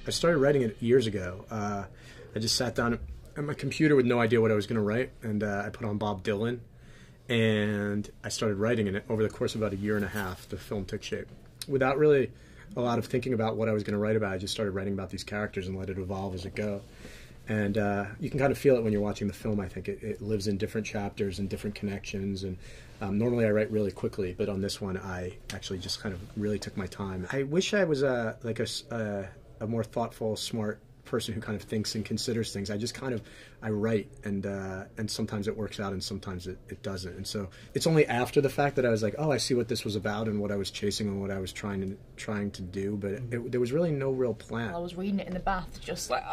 I started writing it years ago. I just sat down at my computer with no idea what I was going to write, and I put on Bob Dylan, and I started writing in it. Over the course of about a year and a half, the film took shape. Without really a lot of thinking about what I was going to write about, I just started writing about these characters and let it evolve as it go. And you can kind of feel it when you're watching the film, I think. It lives in different chapters and different connections. And normally I write really quickly, but on this one I actually just kind of really took my time. I wish I was like a more thoughtful, smart person who kind of thinks and considers things. I write, and sometimes it works out and sometimes it doesn't. And so it's only after the fact that I was like, oh, I see what this was about and what I was chasing and what I was trying to do, but there was really no real plan. I was reading it in the bath, just like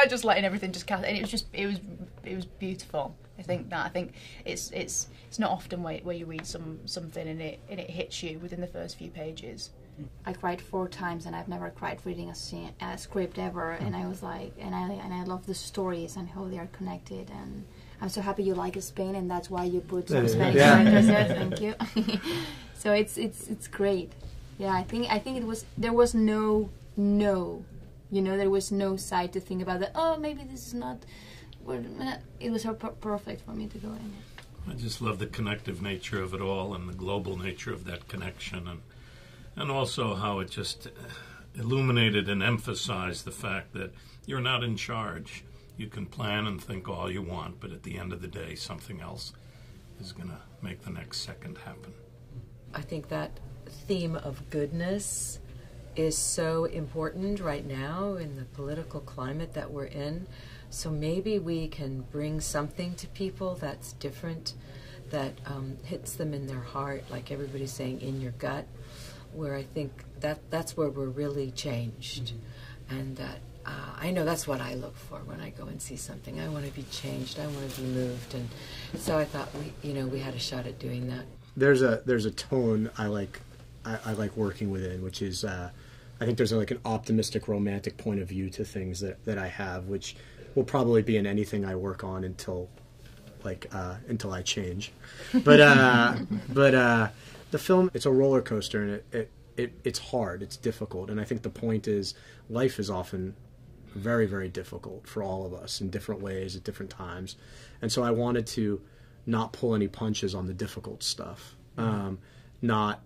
just letting everything just cast, and it was beautiful. I think it's not often where you read something and it hits you within the first few pages. I cried 4 times, and I've never cried reading a script ever. And I was like, and I love the stories and how they are connected. And I'm so happy you like Spain, and that's why you put some Spanish characters there. Thank you. So it's great. Yeah, I think there was no, there was no side to think about that. Oh, maybe this is not. It was so perfect for me to go in. I just love the connective nature of it all and the global nature of that connection, and also how it just illuminated and emphasized the fact that you're not in charge. You can plan and think all you want, but at the end of the day, something else is going to make the next second happen. I think that theme of goodness is so important right now in the political climate that we're in. So maybe we can bring something to people that's different, that hits them in their heart, like everybody's saying, in your gut, where I think that's where we're really changed. And that I know that's what I look for when I go and see something. I want to be changed. I want to be moved. And so I thought we had a shot at doing that. There's a tone I like working within, which is I think there's like an optimistic, romantic point of view to things that I have, which will probably be in anything I work on until I change. But the film, it's a roller coaster, and it's hard, it's difficult, and I think the point is life is often very, very difficult for all of us in different ways at different times, and so I wanted to not pull any punches on the difficult stuff, not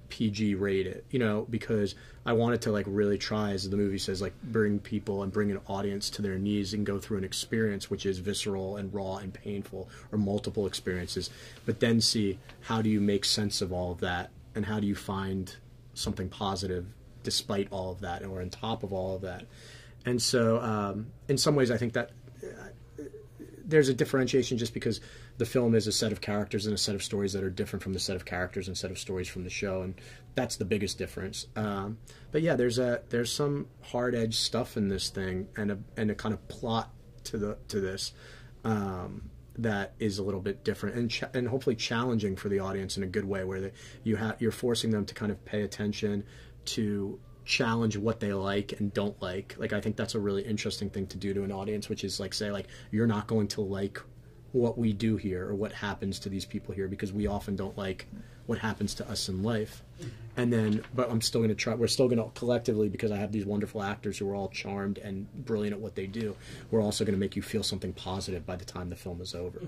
PG rate it, because I wanted to really try, as the movie says, bring people and bring an audience to their knees and go through an experience which is visceral and raw and painful, or multiple experiences, but then see how do you make sense of all of that, and how do you find something positive despite all of that, or on top of all of that. And so in some ways I think that there's a differentiation, just because the film is a set of characters and a set of stories that are different from the set of characters and set of stories from the show, and that's the biggest difference. But yeah, there's some hard edge stuff in this thing, and a kind of plot to this that is a little bit different and hopefully challenging for the audience in a good way, where you're forcing them to kind of pay attention, to challenge what they like and don't like. I think that's a really interesting thing to do to an audience, which is say you're not going to like what we do here or what happens to these people here, because we often don't like what happens to us in life. But I'm still going to try. We're still going to collectively, because I have these wonderful actors who are all charmed and brilliant at what they do, we're also going to make you feel something positive by the time the film is over.